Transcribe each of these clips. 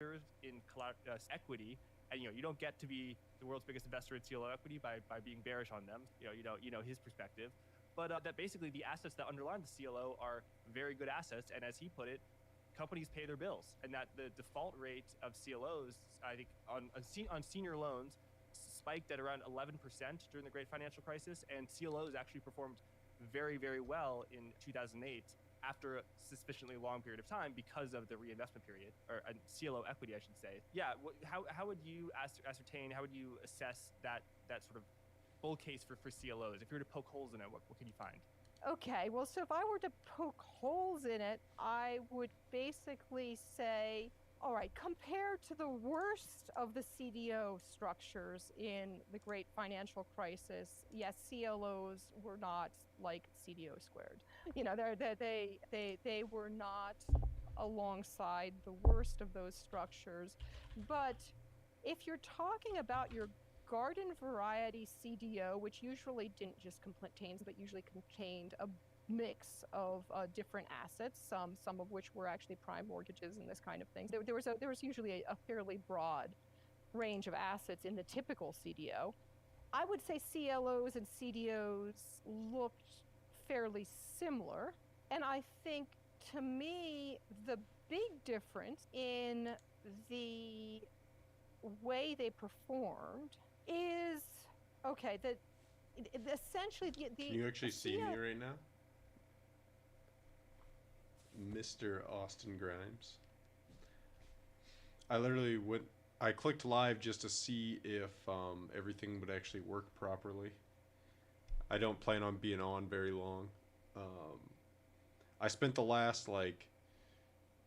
in equity, and you don't get to be the world's biggest investor in CLO equity by being bearish on them. You know his perspective, but that basically the assets that underlie the CLO are very good assets, and as he put it, companies pay their bills, and that the default rate of CLOs, I think, on senior loans spiked at around 11% during the great financial crisis, and CLOs actually performed very, very well in 2008 after a sufficiently long period of time because of the reinvestment period, or CLO equity, I should say. Yeah, how would you ascertain, how would you assess that sort of bull case for CLOs? If you were to poke holes in it, what can you find? Okay, well, so if I were to poke holes in it, I would basically say, all right, compared to the worst of the CDO structures in the great financial crisis, yes, CLOs were not like CDO squared. They were not alongside the worst of those structures. But if you're talking about your garden variety CDO, which usually didn't just contain, but usually contained a mix of different assets, some of which were actually prime mortgages and this kind of thing. There was usually a fairly broad range of assets in the typical CDO. I would say CLOs and CDOs looked fairly similar, and I think, to me, the big difference in the way they performed is, okay, essentially the Can you actually see me right now? Mr. Austin Grimes. I clicked live just to see if everything would actually work properly. I don't plan on being on very long. I spent the last like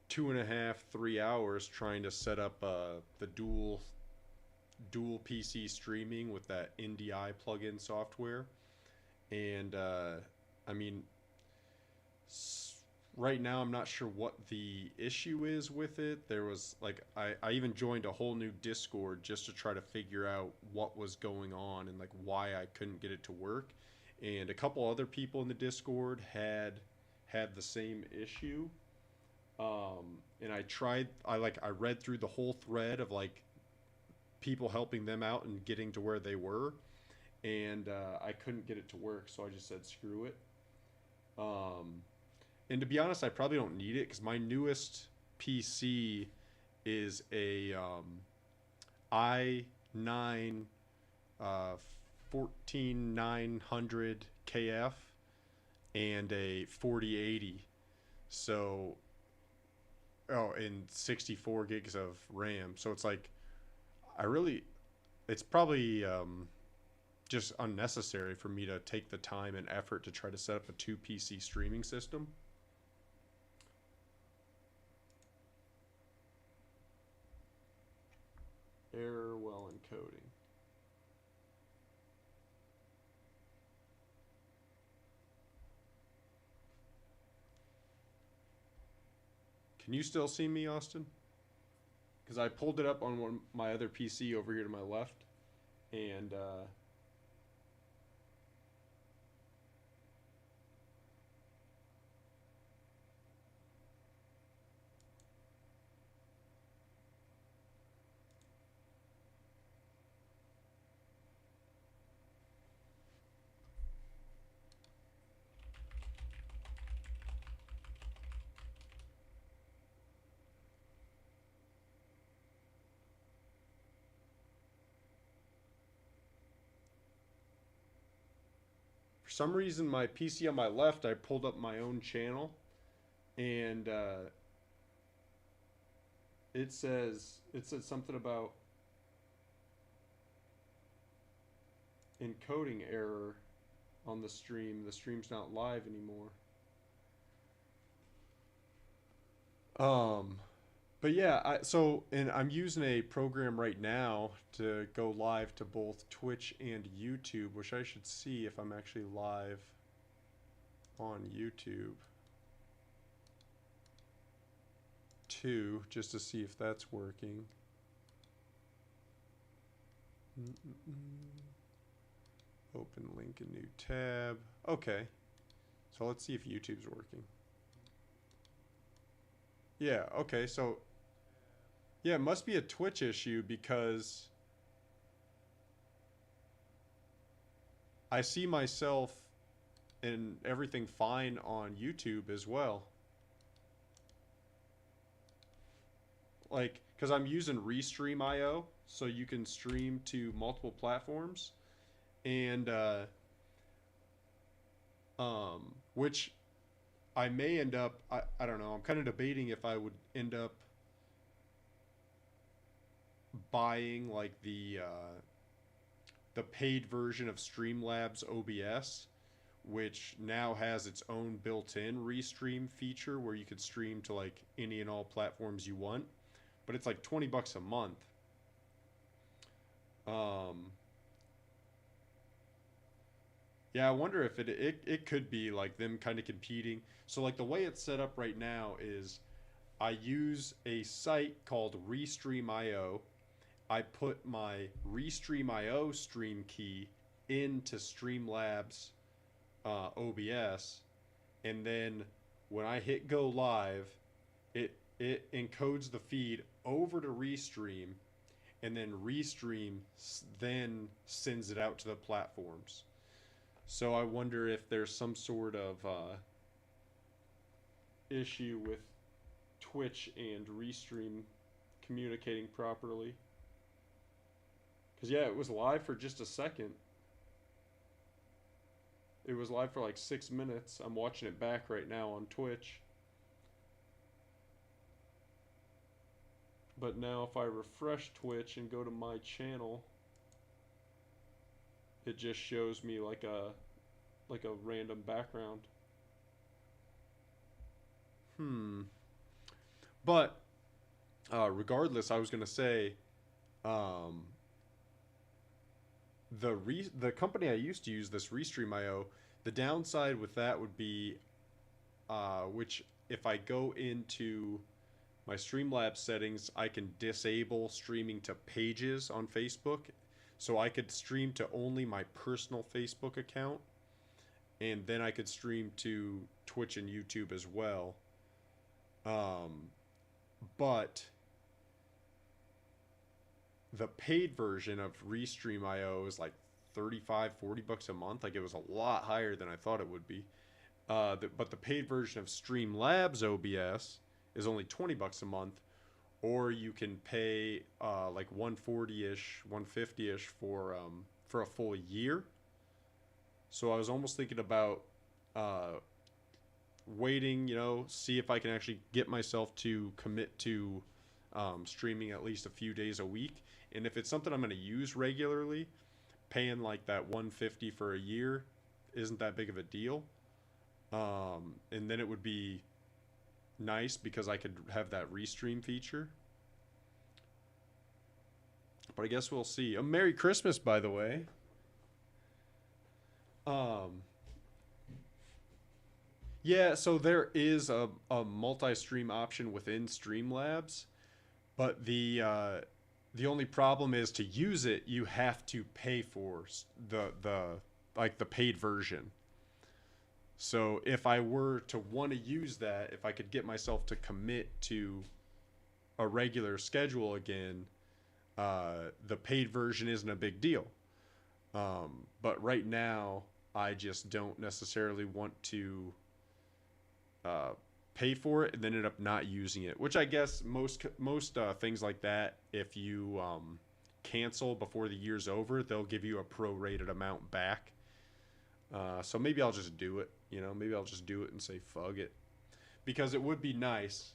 2.5, 3 hours trying to set up the dual PC streaming with that NDI plugin software, and I mean, right now I'm not sure what the issue is with it. There was like I even joined a whole new Discord just to try to figure out what was going on and like why I couldn't get it to work. And a couple other people in the Discord had the same issue. And I read through the whole thread of like people helping them out and getting to where they were, and I couldn't get it to work, so I just said screw it. And to be honest, I probably don't need it because my newest PC is a i9 14900 KF and a 4080. So, and 64 gigs of RAM. So it's like, it's probably just unnecessary for me to take the time and effort to try to set up a 2 PC streaming system. Error while encoding. Can you still see me, Austin? Because I pulled it up on my other PC over here to my left, and for some reason my PC on my left, I pulled up my own channel, and it said something about encoding error on the stream. The stream's not live anymore. But yeah, I'm using a program right now to go live to both Twitch and YouTube, which I should see if I'm actually live on YouTube too, just to see if that's working. Open link in new tab. Okay, so let's see if YouTube's working. Yeah, okay, so Yeah, it must be a Twitch issue because I see myself and everything fine on YouTube as well. Like, because I'm using Restream.io, so you can stream to multiple platforms, and which I may end up. I don't know. I'm kind of debating if I would end up buying like the paid version of Streamlabs OBS, which now has its own built-in restream feature where you could stream to like any and all platforms you want, but it's like $20 a month. Yeah, I wonder if it could be like them kind of competing. So like the way it's set up right now is I use a site called Restream.io. I put my Restream.io stream key into Streamlabs OBS, and then when I hit go live, it encodes the feed over to Restream, and then Restream then sends it out to the platforms. So I wonder if there's some sort of issue with Twitch and Restream communicating properly. Because, yeah, it was live for just a second. It was live for like 6 minutes. I'm watching it back right now on Twitch. But now if I refresh Twitch and go to my channel, it just shows me like a random background. But regardless, I was gonna say, the company I used to use, this Restream.io, the downside with that would be, which if I go into my Streamlabs settings, I can disable streaming to pages on Facebook, so I could stream to only my personal Facebook account, and then I could stream to Twitch and YouTube as well. But the paid version of Restream.io is like $35-40 a month. Like, it was a lot higher than I thought it would be. But the paid version of Streamlabs OBS is only $20 a month, or you can pay like $140-ish, $150-ish for a full year. So I was almost thinking about waiting, see if I can actually get myself to commit to streaming at least a few days a week. And if it's something I'm going to use regularly, paying like that $150 for a year isn't that big of a deal. And then it would be nice because I could have that restream feature. But I guess we'll see. A Merry Christmas, by the way. Yeah, so there is a multi-stream option within Streamlabs, but the only problem is to use it, you have to pay for the paid version. So if I were to want to use that, if I could get myself to commit to a regular schedule again, the paid version isn't a big deal. But right now, I just don't necessarily want to pay for it and then end up not using it. Which I guess most things like that, if you cancel before the year's over, they'll give you a prorated amount back. So maybe I'll just do it. Maybe I'll just do it and say fuck it, because it would be nice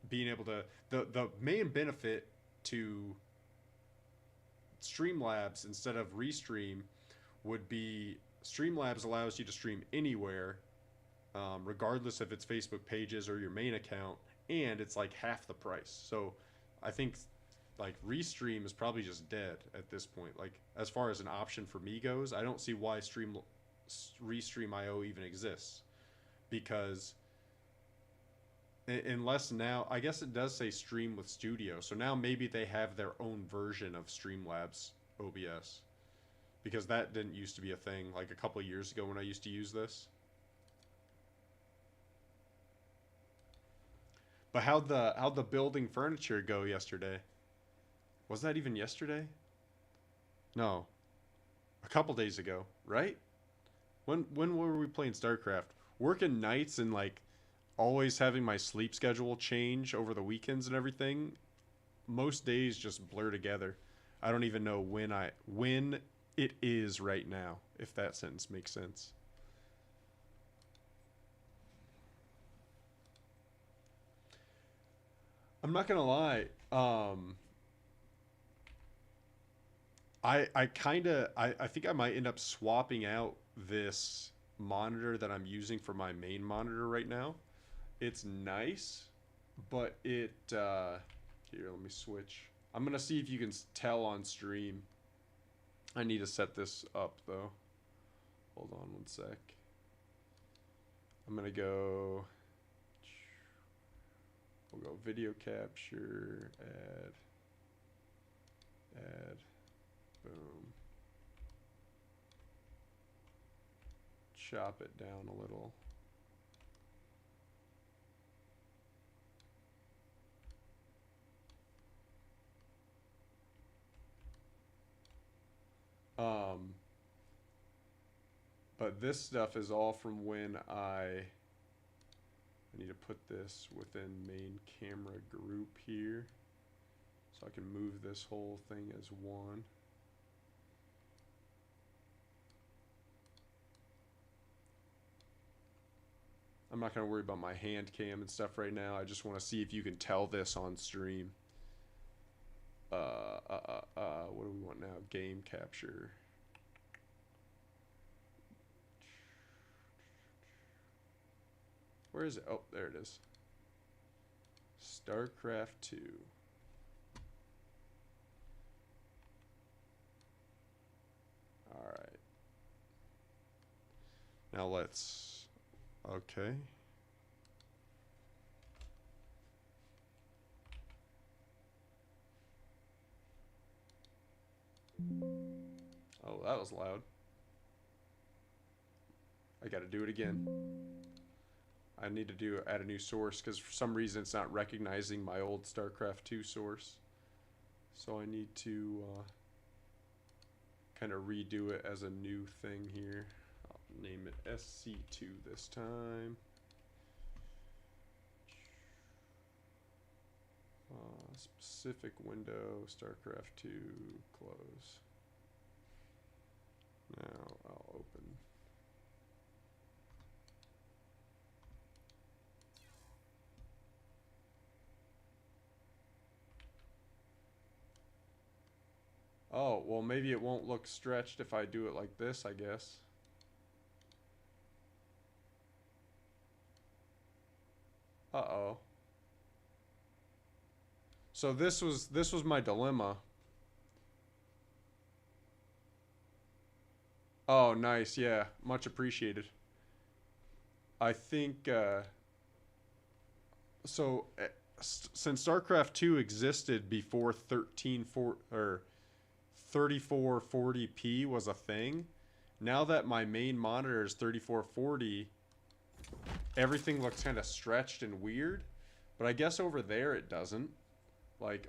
being able to. The main benefit to Streamlabs instead of Restream would be Streamlabs allows you to stream anywhere, regardless if it's Facebook pages or your main account, and it's like half the price. So I think like Restream is probably just dead at this point. Like, as far as an option for me goes, I don't see why Restream.io even exists, because unless now, I guess it does say stream with Studio, so now maybe they have their own version of Streamlabs OBS, because that didn't used to be a thing like a couple of years ago when I used to use this. But how'd the building furniture go yesterday? Was that even yesterday? No, a couple days ago, right? When were we playing StarCraft? Working nights and like always having my sleep schedule change over the weekends and everything. Most days just blur together. I don't even know when it is right now, if that sentence makes sense. I'm not gonna lie. I think I might end up swapping out this monitor that I'm using for my main monitor right now. It's nice, but it here, let me switch. I'm gonna see if you can tell on stream. I need to set this up though. Hold on one sec. I'm gonna go. We'll go video capture, add, boom. Chop it down a little. But this stuff is all from when I need to put this within main camera group here. So I can move this whole thing as one. I'm not going to worry about my hand cam and stuff right now. I just want to see if you can tell this on stream. What do we want now? Game capture. Where is it? Oh, there it is. StarCraft 2. All right. Now let's... Okay. Oh, that was loud. I gotta do it again. I need to add a new source because for some reason it's not recognizing my old StarCraft 2 source. So I need to kind of redo it as a new thing here. I'll name it SC2 this time. Specific window, StarCraft 2, close. Now I'll open. Oh, well maybe it won't look stretched if I do it like this, I guess. Uh-oh. So this was my dilemma. Oh, nice. Yeah, much appreciated. I think so since StarCraft 2 existed before 3440p was a thing, now that my main monitor is 3440, everything looks kind of stretched and weird. But I guess over there it doesn't. Like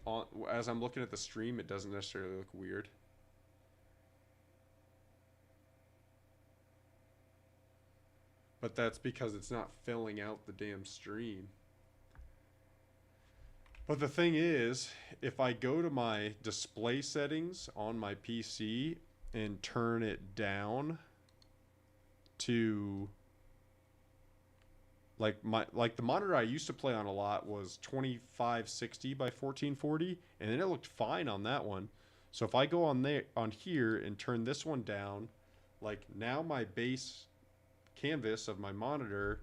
as I'm looking at the stream, it doesn't necessarily look weird. But that's because it's not filling out the damn stream. But the thing is, if I go to my display settings on my PC and turn it down to like the monitor I used to play on a lot was 2560 by 1440, and then it looked fine on that one. So if I go on here and turn this one down, like now my base canvas of my monitor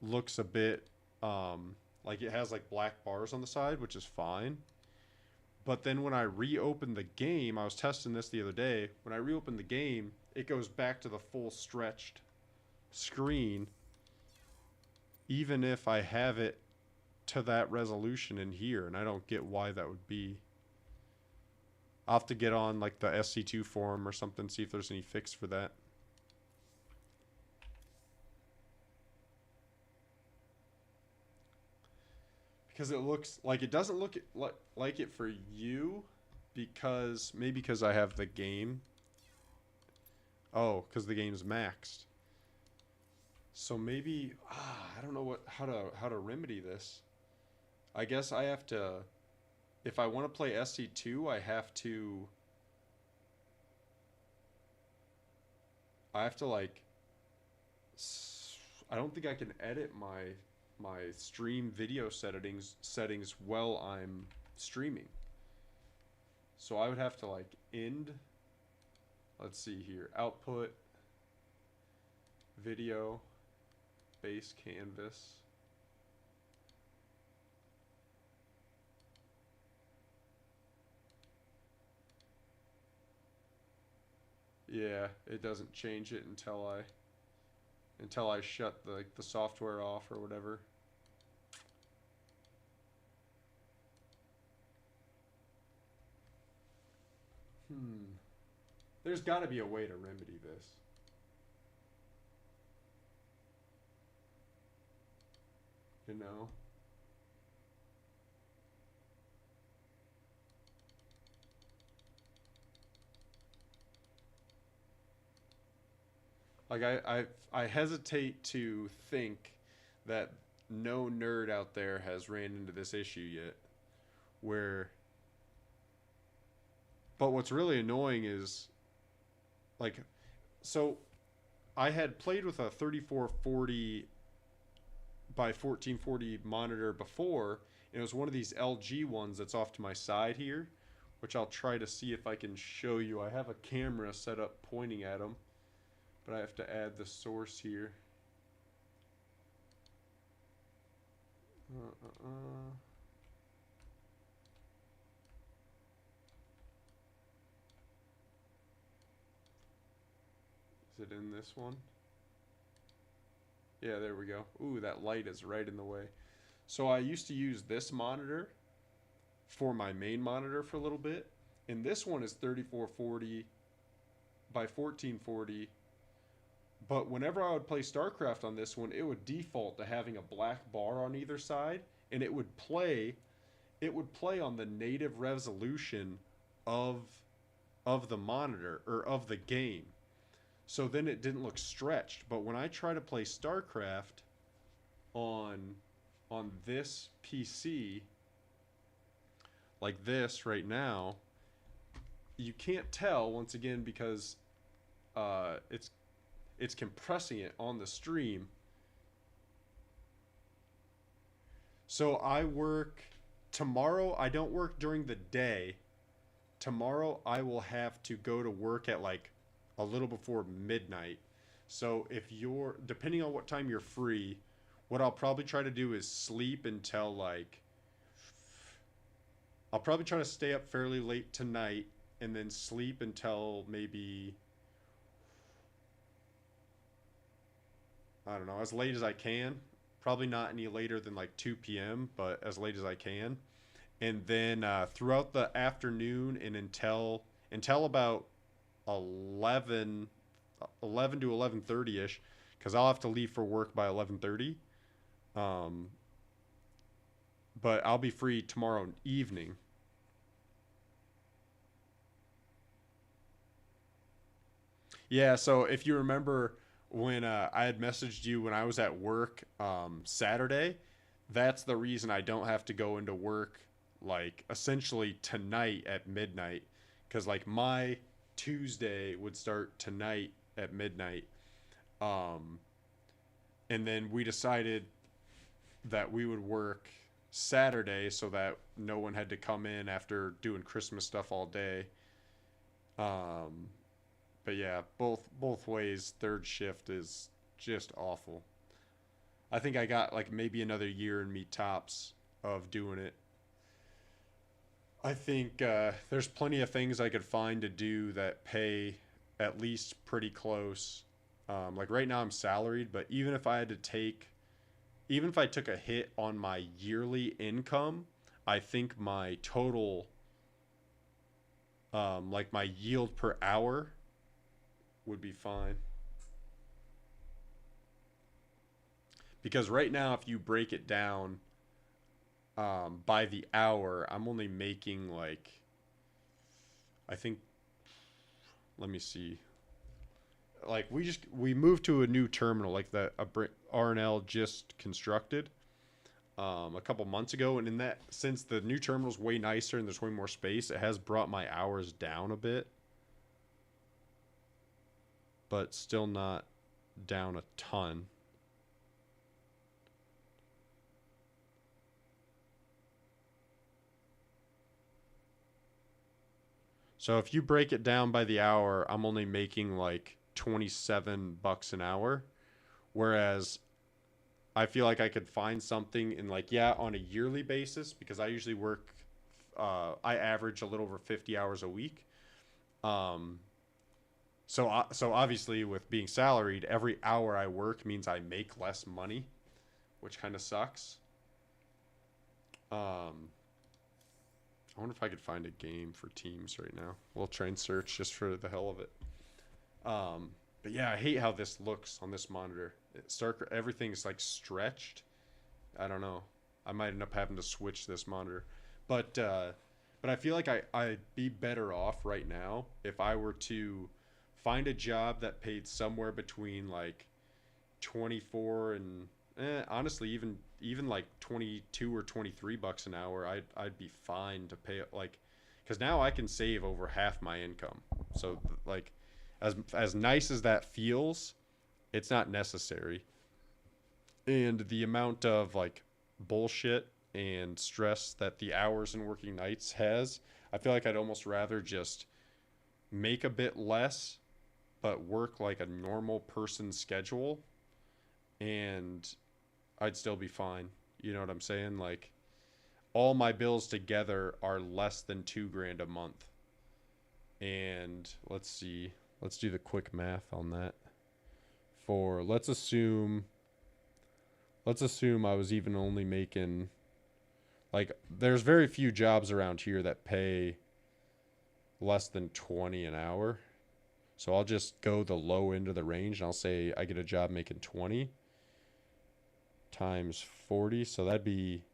looks a bit like it has like black bars on the side, which is fine. But then when I reopen the game, I was testing this the other day, when I reopen the game, it goes back to the full stretched screen, even if I have it to that resolution in here, and I don't get why that would be. I'll have to get on like the SC2 forum or something, see if there's any fix for that. because it looks like it doesn't look like it for you, because maybe because I have the game. Oh, because the game's maxed. So maybe I don't know how to remedy this. I guess I have to, if I want to play SC2, I have to like I don't think I can edit my stream video settings while I'm streaming. So I would have to like end, let's see here, output, video, base canvas. Yeah, it doesn't change it until I shut the software off or whatever. There's got to be a way to remedy this. You know? Like I hesitate to think that no nerd out there has ran into this issue yet, where. But what's really annoying is, like, so I had played with a 3440 by 1440 monitor before, and it was one of these LG ones that's off to my side here, which I'll try to see if I can show you. I have a camera set up pointing at them, but I have to add the source here. Is it in this one? Yeah, there we go. Ooh, that light is right in the way. So I used to use this monitor for my main monitor for a little bit, and this one is 3440 by 1440. But whenever I would play StarCraft on this one, it would default to having a black bar on either side, and it would play on the native resolution of the monitor, or of the game. So then it didn't look stretched. But when I try to play StarCraft on this PC, like this right now, you can't tell, once again, because it's compressing it on the stream. So I work tomorrow. I don't work during the day. Tomorrow I will have to go to work at like a little before midnight. So if you're, depending on what time you're free, what I'll probably try to do is sleep until like, I'll probably try to stay up fairly late tonight and then sleep until maybe, I don't know, as late as I can. Probably not any later than like 2 p.m., but as late as I can. And then throughout the afternoon and until about 11 to 11:30ish, because I'll have to leave for work by 11:30. But I'll be free tomorrow evening. Yeah, so if you remember when I had messaged you when I was at work Saturday, that's the reason I don't have to go into work like essentially tonight at midnight, because like my Tuesday would start tonight at midnight. And then we decided that we would work Saturday so that no one had to come in after doing Christmas stuff all day. But yeah, both ways, third shift is just awful. I think I got like maybe another year in me tops of doing it. I think there's plenty of things I could find to do that pay at least pretty close. Like right now I'm salaried, but even if I took a hit on my yearly income, I think my total, like my yield per hour would be fine. Because right now, if you break it down, by the hour, I'm only making like, I think, let me see. Like we moved to a new terminal, like the R&L just constructed a couple months ago, and in that, since the new terminal's way nicer and there's way more space, it has brought my hours down a bit, but still not down a ton. So if you break it down by the hour, I'm only making like $27 an hour, whereas I feel like I could find something in like, yeah, on a yearly basis, because I usually work, I average a little over 50 hours a week. So obviously with being salaried, every hour I work means I make less money, which kind of sucks. I wonder if I could find a game for Teams right now. We'll try and search just for the hell of it. But yeah, I hate how this looks on this monitor. Everything's like stretched. I don't know. I might end up having to switch this monitor. But I feel like I'd be better off right now if I were to find a job that paid somewhere between like 24 and honestly even like 22 or 23 bucks an hour. I'd be fine to pay, like, because now I can save over half my income. So like, as nice as that feels, it's not necessary. And the amount of like bullshit and stress that the hours and working nights has, I feel like I'd almost rather just make a bit less but work like a normal person's schedule, and I'd still be fine. You know what I'm saying? Like, all my bills together are less than $2,000 a month. And let's see. Let's do the quick math on that. Let's assume I was even only making, like, there's very few jobs around here that pay less than 20 an hour. So I'll just go the low end of the range, and I'll say I get a job making 20 times 40, so that'd be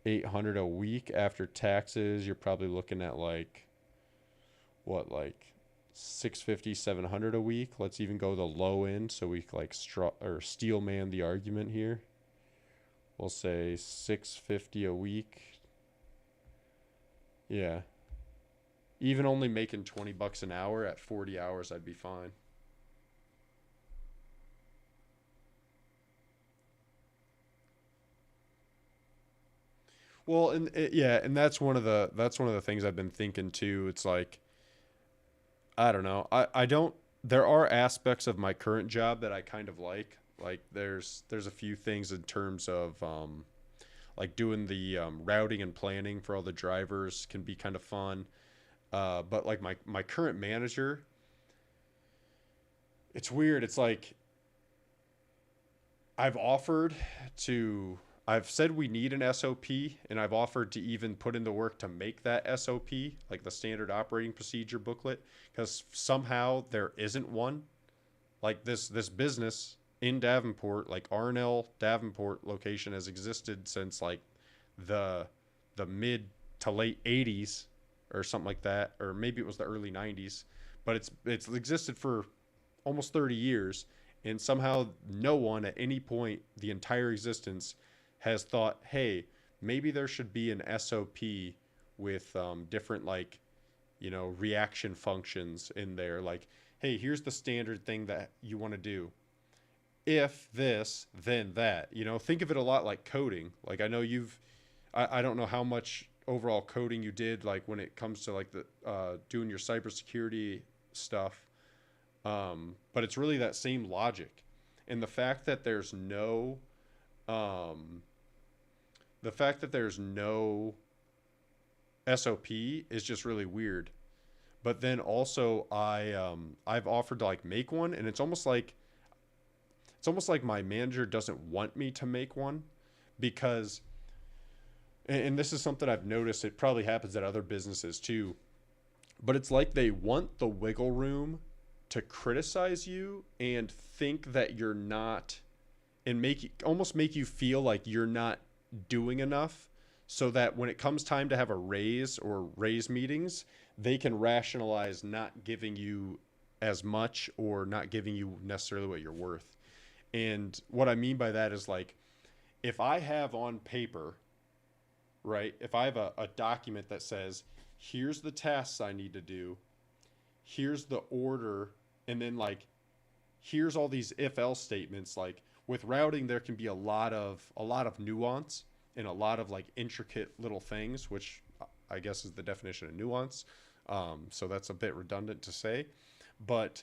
800 a week after taxes. You're probably looking at like, what, like 650, 700 a week. Let's even go the low end, so we like steel man the argument here. We'll say 650 a week. Yeah. Even only making $20 an hour at 40 hours, I'd be fine. Well, and that's one of the things I've been thinking too. It's like, I don't know. I don't. There are aspects of my current job that I kind of like. Like there's a few things in terms of like doing the routing and planning for all the drivers can be kind of fun. But like my current manager, it's weird. It's like I've said we need an SOP, and I've offered to even put in the work to make that SOP, like the standard operating procedure booklet, because somehow there isn't one. Like this business in Davenport, like R&L Davenport location, has existed since like the mid to late 80s or something like that, or maybe it was the early 90s, but it's existed for almost 30 years, and somehow no one at any point the entire existence has thought, hey, maybe there should be an SOP with different, like, you know, reaction functions in there. Like, hey, here's the standard thing that you want to do. If this, then that. You know, think of it a lot like coding. Like, I know I don't know how much overall coding you did, like when it comes to like the doing your cybersecurity stuff, but it's really that same logic. And the fact that there's no SOP is just really weird. But then also I've offered to like make one, and it's almost like my manager doesn't want me to make one, because, and this is something I've noticed, it probably happens at other businesses too, but it's like they want the wiggle room to criticize you and think that you're not and almost make you feel like you're not doing enough, so that when it comes time to have a raise or raise meetings, they can rationalize not giving you as much or not giving you necessarily what you're worth. And what I mean by that is, like, if I have on paper, right, if I have a document that says, here's the tasks I need to do, here's the order, and then, like, here's all these if-else statements. Like, with routing, there can be a lot of nuance and a lot of, like, intricate little things, which I guess is the definition of nuance. So that's a bit redundant to say, but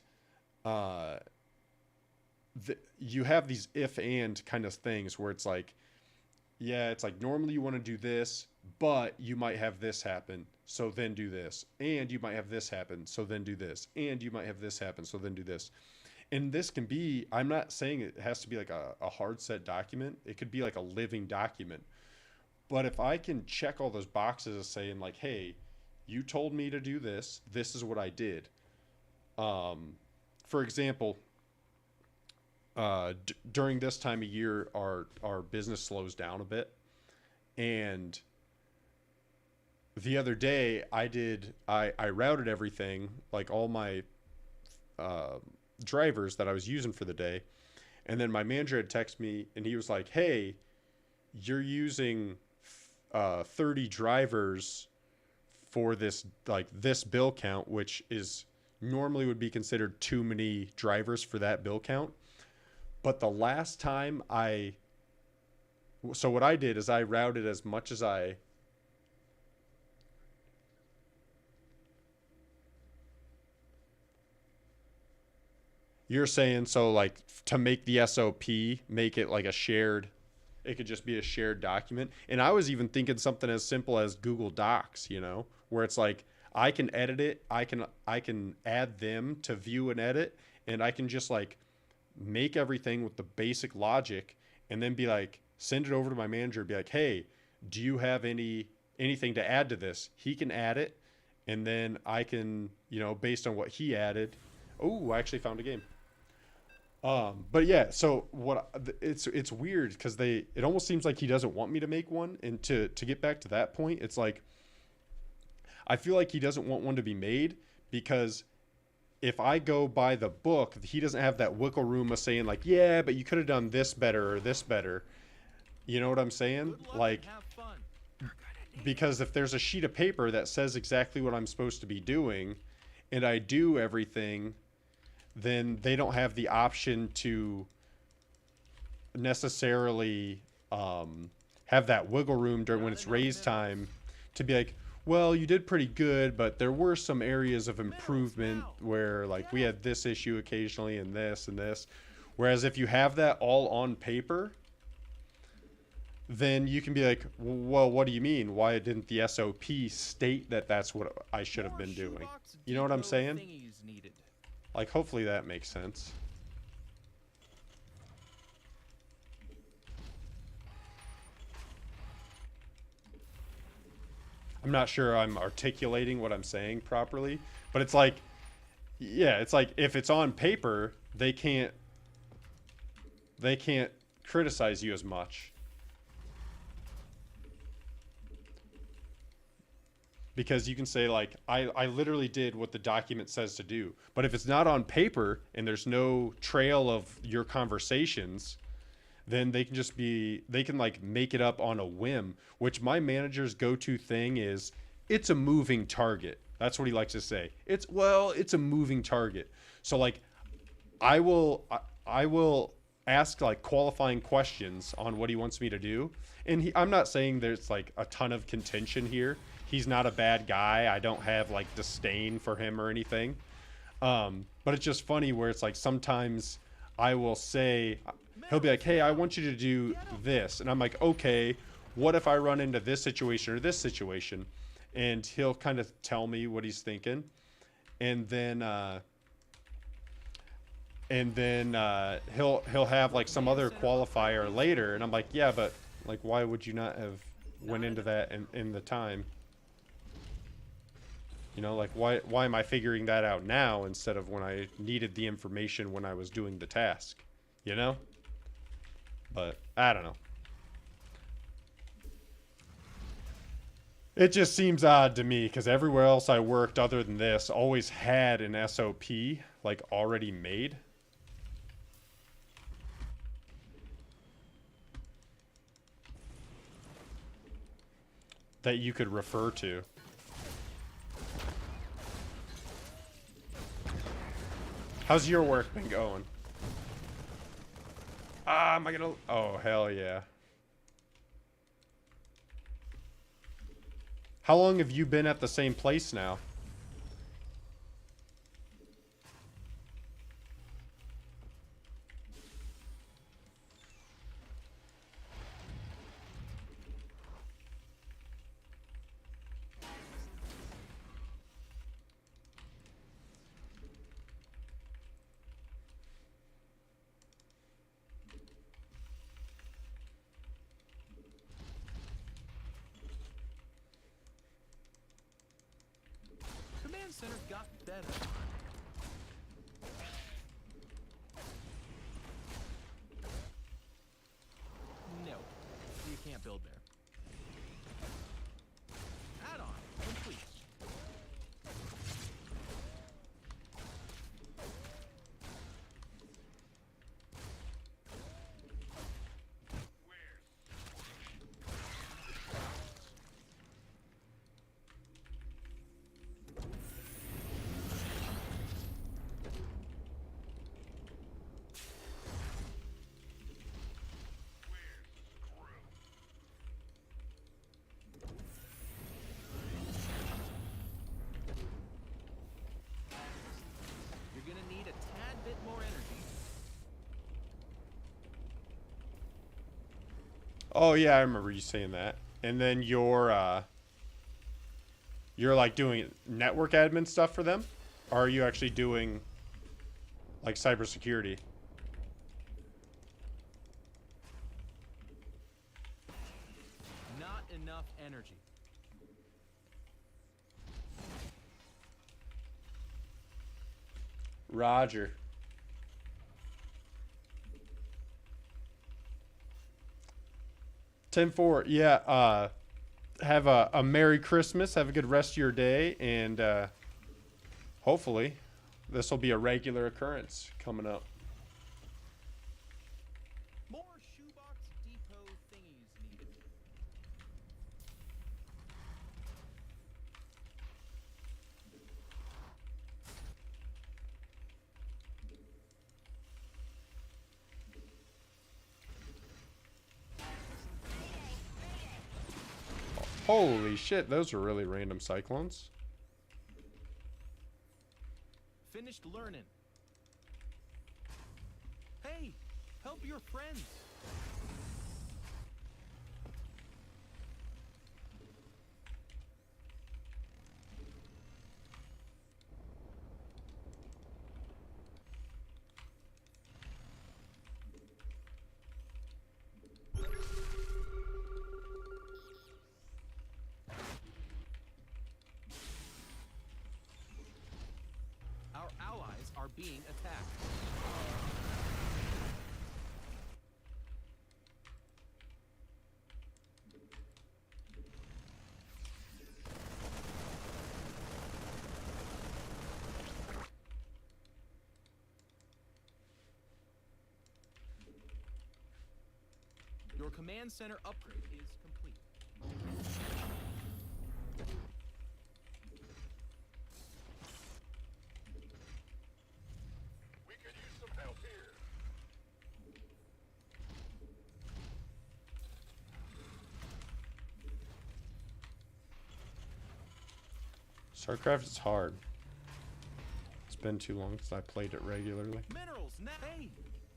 you have these if and kind of things where it's like, yeah, it's like normally you want to do this, but you might have this happen, so then do this, and you might have this happen, so then do this, and you might have this happen, so then do this. And this can be, I'm not saying it has to be like a hard set document. It could be like a living document. But if I can check all those boxes of saying, like, hey, you told me to do this, this is what I did. For example, during this time of year, our business slows down a bit. And the other day I routed everything, like all my drivers that I was using for the day. And then my manager had texted me and he was like, hey, you're using 30 drivers for this, like, this bill count, which is normally would be considered too many drivers for that bill count. But the last time so what I did is I routed as much as you're saying, so, like, to make the SOP, make it like it could just be a shared document. And I was even thinking something as simple as Google Docs, where it's like, I can edit it. I can add them to view and edit, and I can just, like, make everything with the basic logic, and then be like, send it over to my manager and be like, hey, do you have anything to add to this? He can add it, and then I can, based on what he added. Oh, I actually found a game. But yeah, so it's weird because it almost seems like he doesn't want me to make one. And to get back to that point, it's like, I feel like he doesn't want one to be made because if I go by the book, he doesn't have that wiggle room of saying, like, yeah, but you could have done this better or this better. You know what I'm saying? Like, because if there's a sheet of paper that says exactly what I'm supposed to be doing and I do everything, then they don't have the option to necessarily have that wiggle room during when it's raise time to be like, well, you did pretty good, but there were some areas of improvement where, like, we had this issue occasionally and this and this. Whereas if you have that all on paper, then you can be like, well, what do you mean? Why didn't the SOP state that that's what I should have been doing? You know what I'm saying? Like, hopefully that makes sense. I'm not sure I'm articulating what I'm saying properly, but it's like, yeah, it's like if it's on paper, they can't criticize you as much. Because you can say, like, I literally did what the document says to do. But if it's not on paper and there's no trail of your conversations, then they can like make it up on a whim, which my manager's go-to thing is, it's a moving target. That's what he likes to say. It's a moving target. So, like, I will ask, like, qualifying questions on what he wants me to do. And I'm not saying there's, like, a ton of contention here. He's not a bad guy. I don't have, like, disdain for him or anything. But it's just funny where it's like, sometimes I will say, he'll be like, hey, I want you to do this. And I'm like, okay, what if I run into this situation or this situation? And he'll kind of tell me what he's thinking. And then he'll have, like, some other qualifier later. And I'm like, yeah, but, like, why would you not have went into that in the time? You know, like, why am I figuring that out now instead of when I needed the information when I was doing the task? You know? But I don't know. It just seems odd to me because everywhere else I worked other than this always had an SOP like already made. That you could refer to. How's your work been going? Ah, am I gonna... Oh, hell yeah. How long have you been at the same place now? Command center got better. No, you can't build there. Add-on complete. You're gonna need a tad bit more energy. Oh yeah, I remember you saying that. And then you're like doing network admin stuff for them? Or are you actually doing like cybersecurity? Not enough energy. Roger. Ten four. Yeah, have a Merry Christmas. Have a good rest of your day. And hopefully this will be a regular occurrence coming up. More shoebox depot thingies needed. Holy shit, those were really random cyclones. Finished learning. Hey, help your friends. Our allies are being attacked. Your command center upgrade is complete. We could use some help here. StarCraft is hard. It's been too long since I played it regularly. Minerals now. Hey,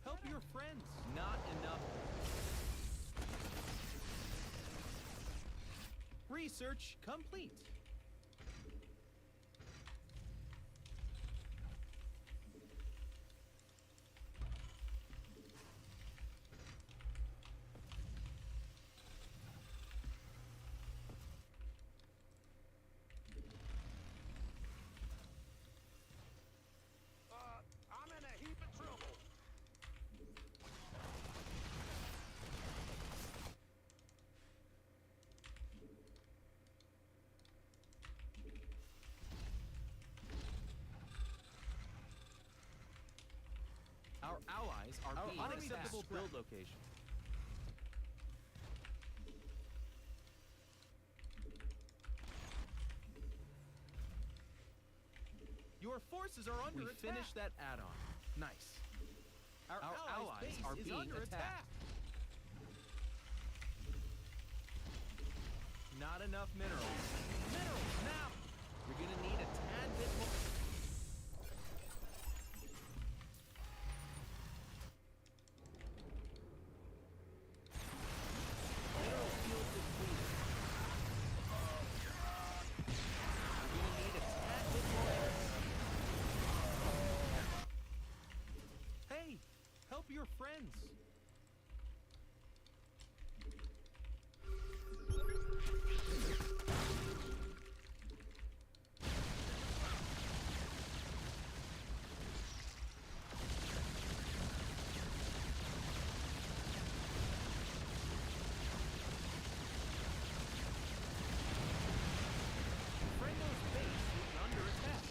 help your friends. Not enough. Research complete. I'm in a heap of trouble. allies are being unacceptable attacked. build location. Your forces are under We attack. finished that add-on. Nice. Our allies base are is being under attacked. Not enough minerals. Minerals now! You're gonna need a tad bit more. Mineral field depleted. You're gonna need a tad bit more. Hey, help your friends. Friendo's base is under attack.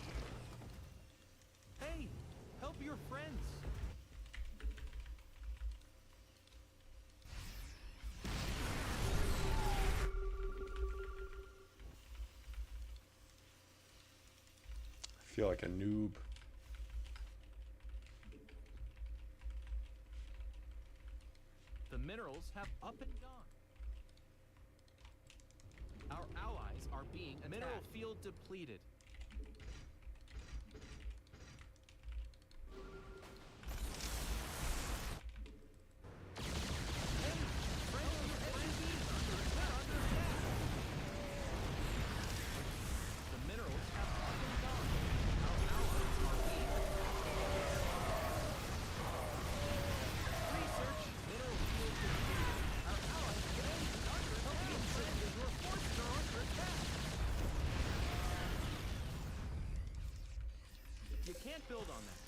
Hey, help your friends. I feel like a noob. The minerals have up and gone. Our allies are being attacked. Mineral field depleted. The minerals have up and gone. Our allies are being research. Mineral field depleted. Our allies base is under attack. Your forces are under attack. You can't build on that.